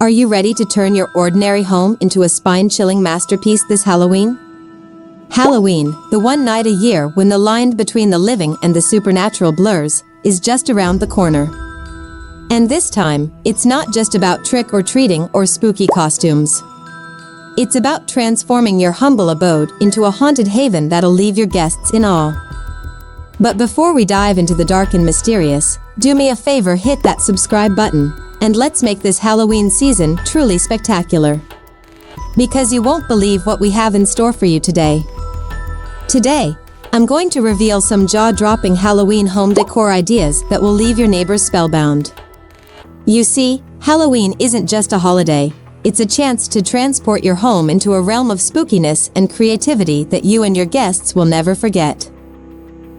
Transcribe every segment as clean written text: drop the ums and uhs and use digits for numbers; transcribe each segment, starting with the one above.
Are you ready to turn your ordinary home into a spine-chilling masterpiece this Halloween? Halloween, the one night a year when the line between the living and the supernatural blurs, is just around the corner. And this time, it's not just about trick-or-treating or spooky costumes. It's about transforming your humble abode into a haunted haven that'll leave your guests in awe. But before we dive into the dark and mysterious, do me a favor, hit that subscribe button, and let's make this Halloween season truly spectacular. Because you won't believe what we have in store for you today. Today, I'm going to reveal some jaw-dropping Halloween home decor ideas that will leave your neighbors spellbound. You see, Halloween isn't just a holiday, it's a chance to transport your home into a realm of spookiness and creativity that you and your guests will never forget.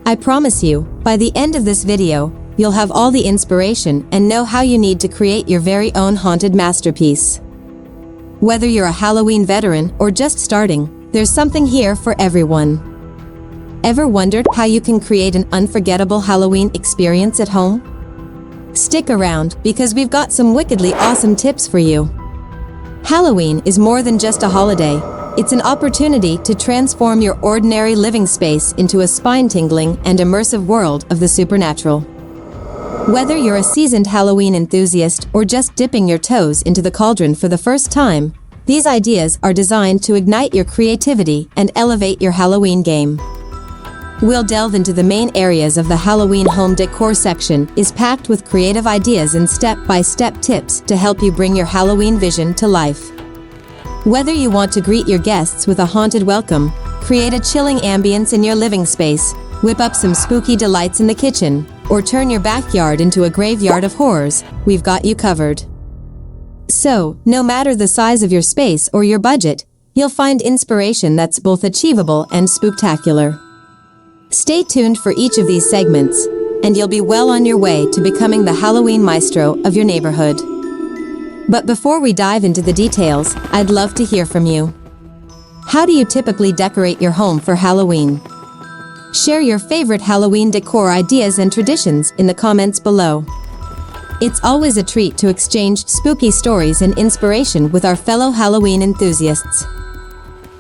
I promise you, by the end of this video, you'll have all the inspiration and know how you need to create your very own haunted masterpiece. Whether you're a Halloween veteran or just starting, there's something here for everyone. Ever wondered how you can create an unforgettable Halloween experience at home? Stick around because we've got some wickedly awesome tips for you. Halloween is more than just a holiday. It's an opportunity to transform your ordinary living space into a spine-tingling and immersive world of the supernatural. Whether you're a seasoned Halloween enthusiast or just dipping your toes into the cauldron for the first time, these ideas are designed to ignite your creativity and elevate your Halloween game. We'll delve into the main areas of the Halloween home decor section is packed with creative ideas and step-by-step tips to help you bring your Halloween vision to life. Whether you want to greet your guests with a haunted welcome, create a chilling ambience in your living space, whip up some spooky delights in the kitchen, or turn your backyard into a graveyard of horrors, we've got you covered. So, no matter the size of your space or your budget, you'll find inspiration that's both achievable and spooktacular. Stay tuned for each of these segments, and you'll be well on your way to becoming the Halloween maestro of your neighborhood. But before we dive into the details, I'd love to hear from you. How do you typically decorate your home for Halloween? Share your favorite Halloween decor ideas and traditions in the comments below. It's always a treat to exchange spooky stories and inspiration with our fellow Halloween enthusiasts.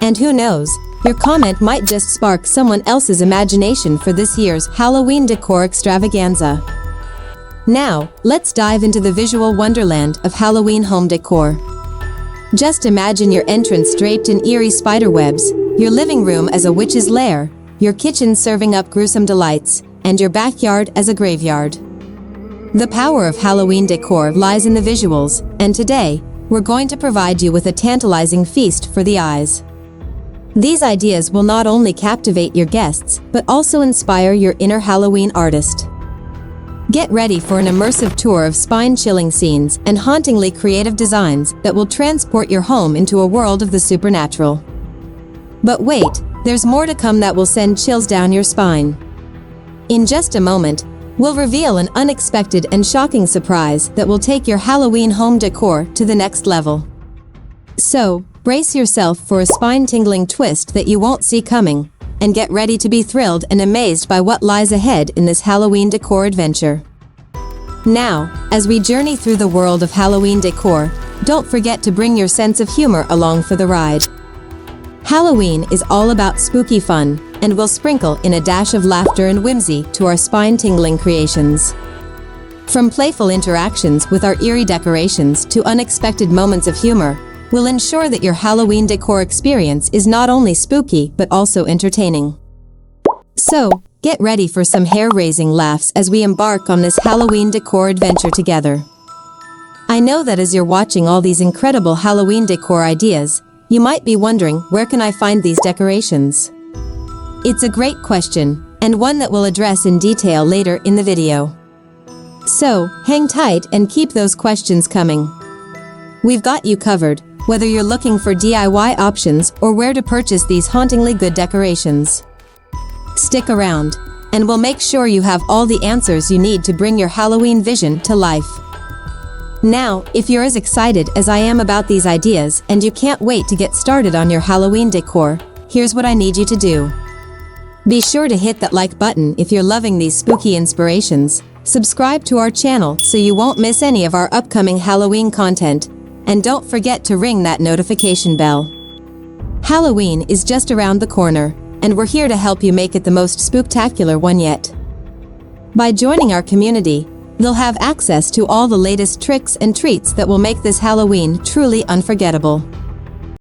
And who knows, your comment might just spark someone else's imagination for this year's Halloween decor extravaganza. Now, let's dive into the visual wonderland of Halloween home decor. Just imagine your entrance draped in eerie spiderwebs, your living room as a witch's lair, your kitchen serving up gruesome delights, and your backyard as a graveyard. The power of Halloween decor lies in the visuals, and today, we're going to provide you with a tantalizing feast for the eyes. These ideas will not only captivate your guests, but also inspire your inner Halloween artist. Get ready for an immersive tour of spine-chilling scenes and hauntingly creative designs that will transport your home into a world of the supernatural. But wait, there's more to come that will send chills down your spine. In just a moment, we'll reveal an unexpected and shocking surprise that will take your Halloween home decor to the next level. So, brace yourself for a spine-tingling twist that you won't see coming, and get ready to be thrilled and amazed by what lies ahead in this Halloween decor adventure. Now, as we journey through the world of Halloween decor, don't forget to bring your sense of humor along for the ride. Halloween is all about spooky fun, and we'll sprinkle in a dash of laughter and whimsy to our spine-tingling creations. From playful interactions with our eerie decorations to unexpected moments of humor, we'll ensure that your Halloween decor experience is not only spooky but also entertaining. So, get ready for some hair-raising laughs as we embark on this Halloween decor adventure together. I know that as you're watching all these incredible Halloween decor ideas, you might be wondering, where can I find these decorations? It's a great question, and one that we'll address in detail later in the video. So, hang tight and keep those questions coming. We've got you covered, whether you're looking for DIY options or where to purchase these hauntingly good decorations. Stick around, and we'll make sure you have all the answers you need to bring your Halloween vision to life. Now, if you're as excited as I am about these ideas and you can't wait to get started on your Halloween decor, here's what I need you to do. Be sure to hit that like button if you're loving these spooky inspirations, subscribe to our channel so you won't miss any of our upcoming Halloween content, And don't forget to ring that notification bell. Halloween is just around the corner, and we're here to help you make it the most spooktacular one yet. By joining our community, you'll have access to all the latest tricks and treats that will make this Halloween truly unforgettable.